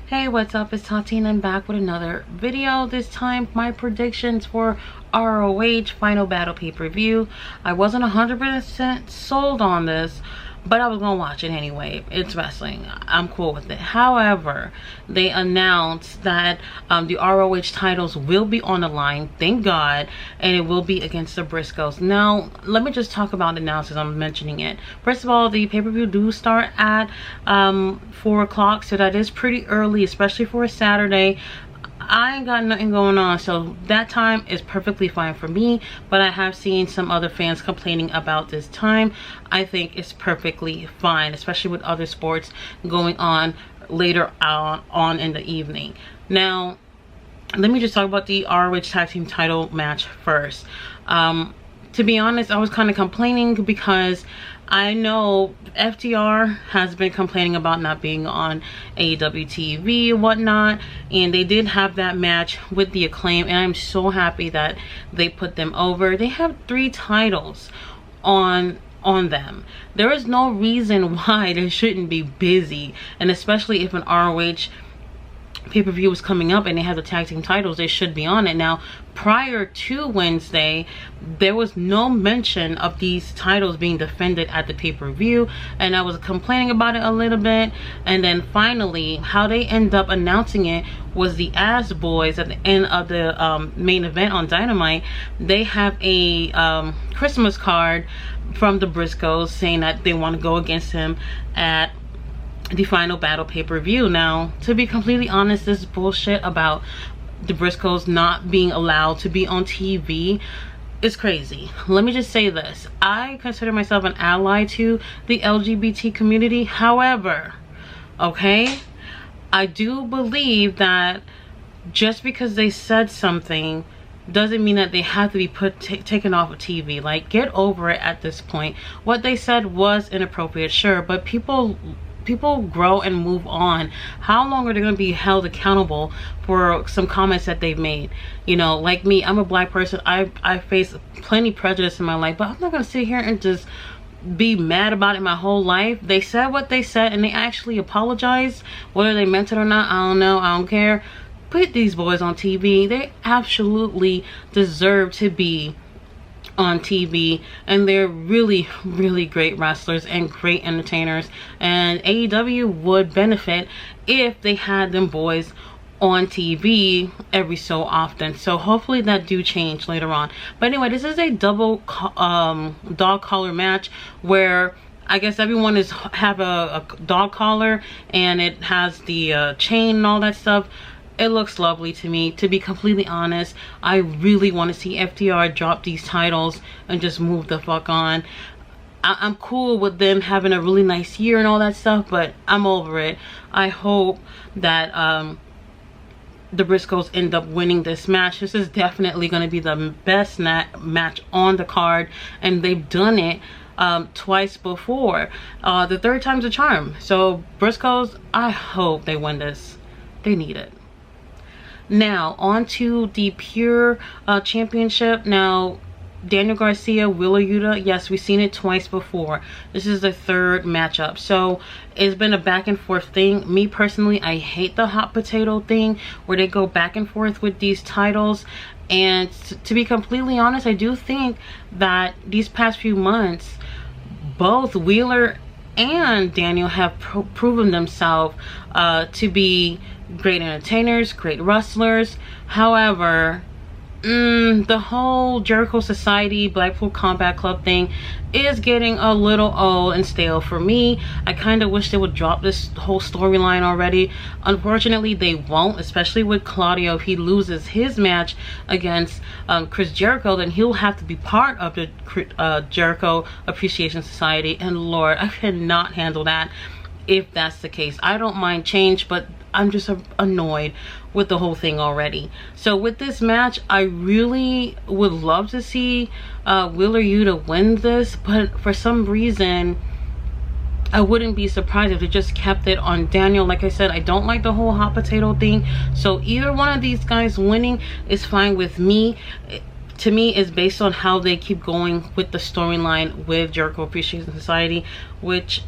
Hey, what's up? It's Tati and I'm back with another video. This time my predictions for ROH Final Battle pay-per-view. I wasn't 100% sold on this, but I was gonna watch it anyway. It's wrestling, I'm cool with it. However, they announced that the ROH titles will be on the line, thank God, and it will be against the Briscoes. Now let me just talk about it now since I'm mentioning it. First of all, the pay-per-view do start at 4 o'clock, so that is pretty early, especially for a Saturday. I ain't got nothing going on, so that time is perfectly fine for me, but I have seen some other fans complaining about this time. I think it's perfectly fine, especially with other sports going on later on in the evening. Now let me just talk about the ROH tag team title match first. To be honest, I was kind of complaining because I know FTR has been complaining about not being on AEW TV and whatnot, and they did have that match with the Acclaim, and I'm so happy that they put them over. They have 3 titles on them. There is no reason why they shouldn't be busy, and especially if an ROH pay-per-view was coming up and they had the tag team titles, they should be on it. Now, prior to Wednesday, there was no mention of these titles being defended at the pay-per-view, and I was complaining about it a little bit. And then finally, how they end up announcing it was the Ass Boys at the end of the main event on Dynamite. They have a Christmas card from the Briscoes saying that they want to go against him at the Final Battle pay-per-view. Now, to be completely honest, this bullshit about the Briscoes not being allowed to be on TV is crazy. Let me just say this. I consider myself an ally to the LGBT community. However, okay, I do believe that just because they said something doesn't mean that they have to be taken off of TV. Like, get over it at this point. What they said was inappropriate, sure, but people grow and move on. How long are they going to be held accountable for some comments that they've made? You know, like me, I'm a black person. I face plenty prejudice in my life, but I'm not going to sit here and just be mad about it my whole life. They said what they said and they actually apologized. Whether they meant it or not, I don't know. I don't care. Put these boys on TV. They absolutely deserve to be on TV, and they're really great wrestlers and great entertainers, and AEW would benefit if they had them boys on TV every so often. So hopefully that do change later on. But anyway, this is a double dog collar match where I guess everyone have a dog collar, and it has the chain and all that stuff. It looks lovely to me. To be completely honest, I really want to see FTR drop these titles and just move the fuck on. I'm cool with them having a really nice year and all that stuff, but I'm over it. I hope that the Briscoes end up winning this match. This is definitely going to be the best match on the card, and they've done it twice before. The third time's a charm. So Briscoes, I hope they win this. They need it. Now on to the Pure Championship. Now, Daniel Garcia, Wheeler Yuta, yes, we've seen it twice before. This is the third matchup, so it's been a back and forth thing. Me personally, I hate the hot potato thing where they go back and forth with these titles. And to be completely honest, I do think that these past few months, both Wheeler and Daniel have proven themselves to be great entertainers, great wrestlers. However, the whole Jericho Society, Blackpool Combat Club thing is getting a little old and stale for me. I kind of wish they would drop this whole storyline already. Unfortunately, they won't, especially with Claudio. If he loses his match against Chris Jericho, then he'll have to be part of the Jericho Appreciation Society, and Lord, I cannot handle that if that's the case. I don't mind change, but I'm just annoyed with the whole thing already. So with this match, I really would love to see Wheeler Yuta win this, but for some reason I wouldn't be surprised if they just kept it on Daniel. Like I said, I don't like the whole hot potato thing, so either one of these guys winning is fine with me. To me, it's based on how they keep going with the storyline with Jericho Appreciation Society, which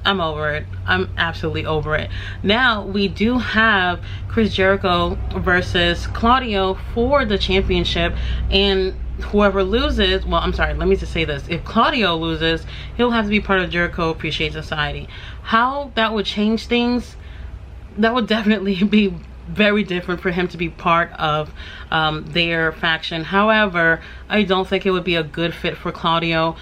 I'm over it. I'm absolutely over it. Now we do have Chris Jericho versus Claudio for the championship, and whoever loses, well, I'm sorry, let me just say this. If Claudio loses, he'll have to be part of Jericho Appreciate Society. How that would change things, that would definitely be very different for him to be part of their faction. However, I don't think it would be a good fit for Claudio.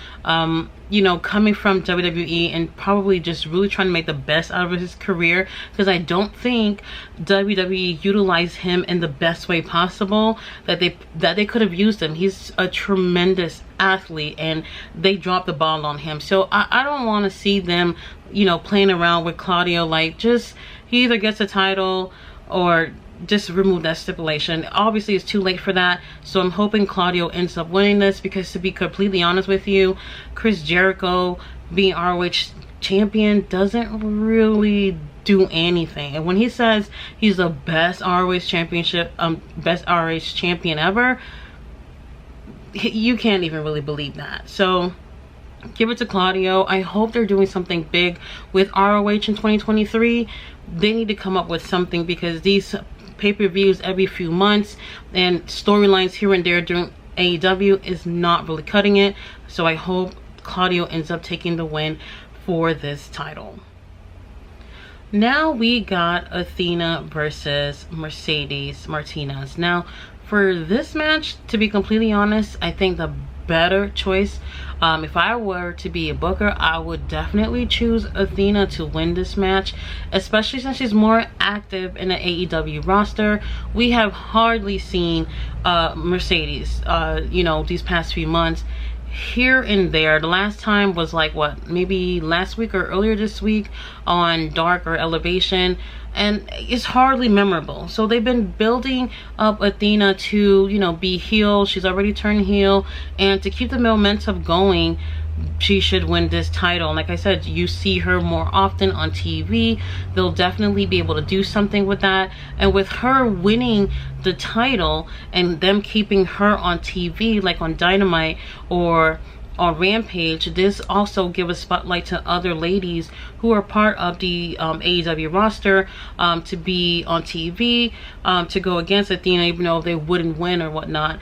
You know, coming from WWE and probably just really trying to make the best out of his career, because I don't think WWE utilized him in the best way possible that they could have used him. He's a tremendous athlete and they dropped the ball on him. So I don't want to see them, you know, playing around with Claudio. Like, just, he either gets a title or just remove that stipulation. Obviously it's too late for that, so I'm hoping Claudio ends up winning this, because to be completely honest with you, Chris Jericho being ROH champion doesn't really do anything. And when he says he's the best ROH championship best ROH champion ever, you can't even really believe that. So give it to Claudio. I hope they're doing something big with ROH in 2023. They need to come up with something, because these pay-per-views every few months and storylines here and there during AEW is not really cutting it. So I hope Claudio ends up taking the win for this title. Now we got Athena versus Mercedes Martinez. Now for this match, to be completely honest, I think the better choice, if I were to be a booker, I would definitely choose Athena to win this match, especially since she's more active in the AEW roster. We have hardly seen Mercedes, you know, these past few months, here and there. The last time was like, what, maybe last week or earlier this week on Dark or Elevation, and it's hardly memorable. So they've been building up Athena to, you know, be heel. She's already turned heel, and to keep the momentum going, she should win this title. And like I said, you see her more often on TV. They'll definitely be able to do something with that, and with her winning the title and them keeping her on TV, like on Dynamite or on Rampage, this also give a spotlight to other ladies who are part of the AEW roster, to be on TV, to go against Athena, even though they wouldn't win or whatnot.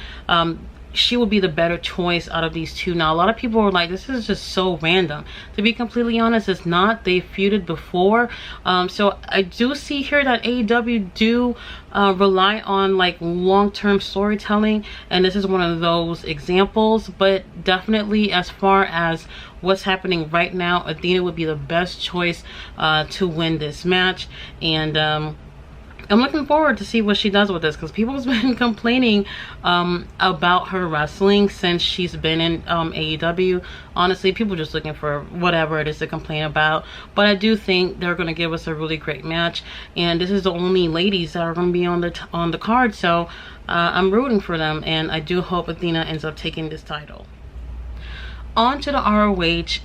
She would be the better choice out of these two. Now, a lot of people were like, this is just so random. To be completely honest, it's not. They feuded before. So I do see here that AEW do rely on like long-term storytelling, and this is one of those examples. But definitely, as far as what's happening right now, Athena would be the best choice to win this match. And I'm looking forward to see what she does with this, because people have been complaining about her wrestling since she's been in AEW. Honestly, people are just looking for whatever it is to complain about. But I do think they're going to give us a really great match, and this is the only ladies that are going to be on the card. So I'm rooting for them, and I do hope Athena ends up taking this title. On to the ROH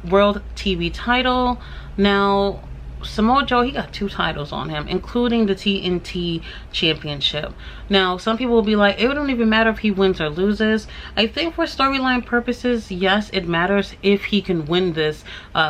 World TV title. Now, Samoa Joe, he got 2 titles on him, including the TNT Championship. Now, some people will be like, it don't even matter if he wins or loses. I think for storyline purposes, yes, it matters if he can win this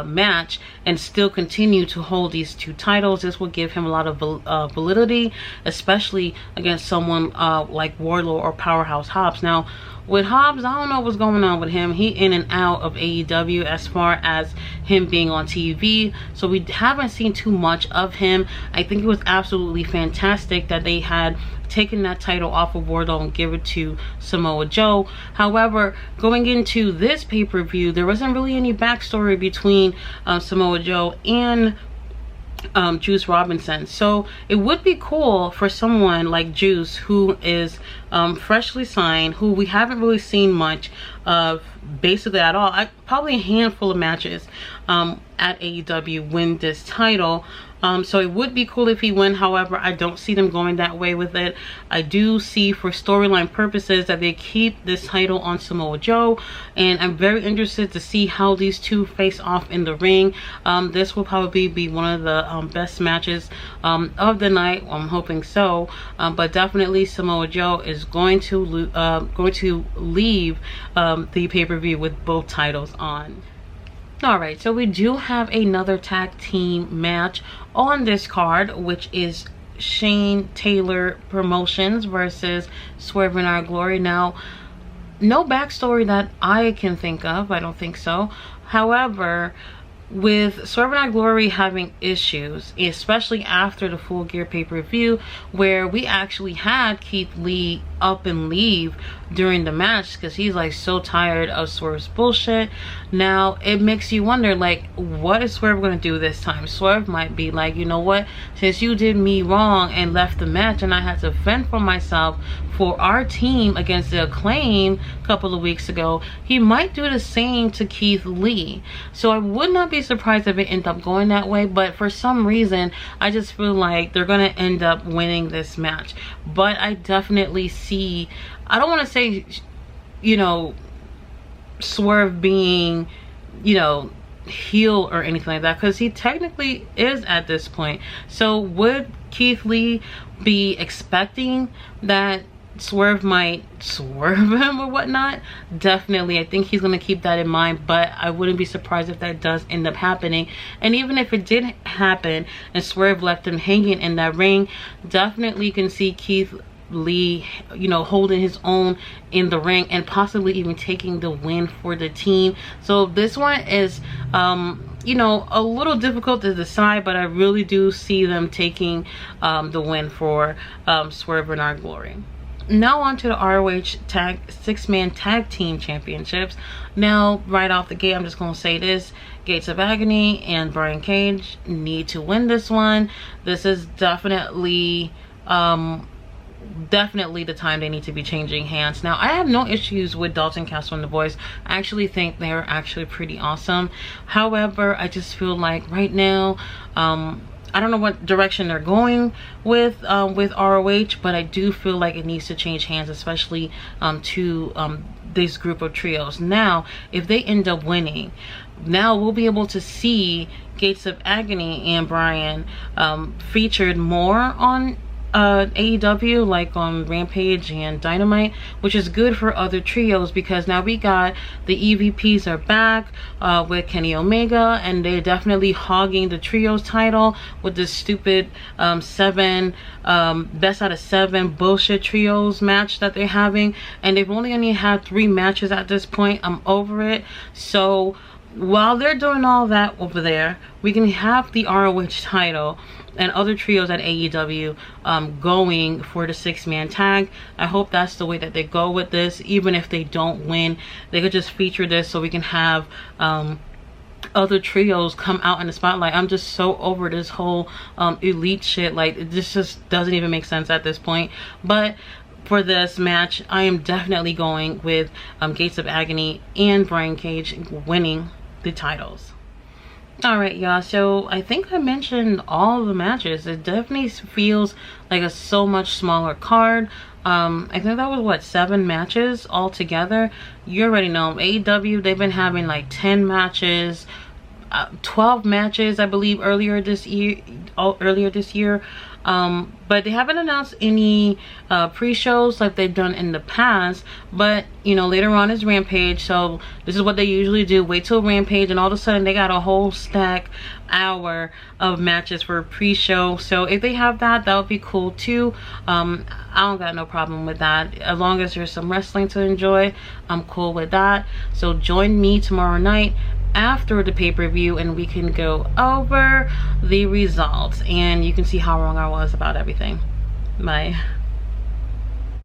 match and still continue to hold these 2 titles. This will give him a lot of validity, especially against someone like Wardlow or Powerhouse Hobbs. Now, with Hobbs, I don't know what's going on with him. He in and out of AEW as far as him being on TV. So we haven't seen too much of him. I think it was absolutely fantastic that they had taken that title off of Wardlow and give it to Samoa Joe. However, going into this pay-per-view, there wasn't really any backstory between Samoa Joe and Juice Robinson. So it would be cool for someone like Juice, who is freshly signed, who we haven't really seen much of basically at all. Probably a handful of matches at AEW, win this title. So it would be cool if he win. However, I don't see them going that way with it. I do see, for storyline purposes, that they keep this title on Samoa Joe, and I'm very interested to see how these two face off in the ring. This will probably be one of the best matches of the night. I'm hoping so. But definitely Samoa Joe is going to leave the pay-per-view with both titles on. All right, so we do have another tag team match on this card, which is Shane Taylor Promotions versus Swerve in Our Glory. Now, no backstory that I can think of. I don't think so. However, with Swerve in Our Glory having issues, especially after the Full Gear pay-per-view, where we actually had Keith Lee up and leave during the match because he's like so tired of Swerve's bullshit. Now it makes you wonder, like, what is Swerve gonna do this time? Swerve might be like, you know what, since you did me wrong and left the match and I had to fend for myself for our team against the Acclaim a couple of weeks ago, he might do the same to Keith Lee. So I would not be surprised if it ended up going that way, but for some reason I just feel like they're gonna end up winning this match. But I definitely see, I don't want to say, you know, Swerve being, you know, heel or anything like that, because he technically is at this point. So would Keith Lee be expecting that Swerve might swerve him or whatnot? Definitely, I think he's gonna keep that in mind, but I wouldn't be surprised if that does end up happening. And even if it did happen and Swerve left him hanging in that ring, definitely can see Keith Lee, you know, holding his own in the ring and possibly even taking the win for the team. So this one is you know, a little difficult to decide, but I really do see them taking the win for Swerve in Our Glory. Now on to the ROH six-man tag team championships. Now right off the gate, I'm just gonna say this: Gates of Agony and Brian Cage need to win this one. This is definitely the time they need to be changing hands. Now I have no issues with Dalton Castle and the boys. I actually think they're actually pretty awesome. However, I just feel like right now I don't know what direction they're going with ROH, but I do feel like it needs to change hands, especially to this group of trios. Now if they end up winning, now we'll be able to see Gates of Agony and Brian featured more on AEW, like on Rampage and Dynamite, which is good for other trios, because now we got the EVPs are back with Kenny Omega, and they're definitely hogging the trios title with this stupid 7 best out of 7 bullshit trios match that they're having, and they've only had 3 matches at this point. I'm over it. So while they're doing all that over there, we can have the ROH title and other trios at AEW going for the 6-man tag. I hope that's the way that they go with this. Even if they don't win, they could just feature this so we can have other trios come out in the spotlight. I'm just so over this whole elite shit. Like, this just doesn't even make sense at this point. But for this match, I am definitely going with Gates of Agony and Brian Cage winning the titles. All right, y'all, so I think I mentioned all the matches. It definitely feels like a so much smaller card. I think that was what, 7 matches all together. You already know AEW, they've been having like 10 matches, 12 matches I believe earlier this year. But they haven't announced any pre-shows like they've done in the past. But you know, later on is Rampage, so this is what they usually do: wait till Rampage, and all of a sudden they got a whole stack hour of matches for pre-show. So if they have that, that would be cool too. I don't got no problem with that. As long as there's some wrestling to enjoy, I'm cool with that. So join me tomorrow night after the pay-per-view and we can go over the results and you can see how wrong I was about everything. Bye.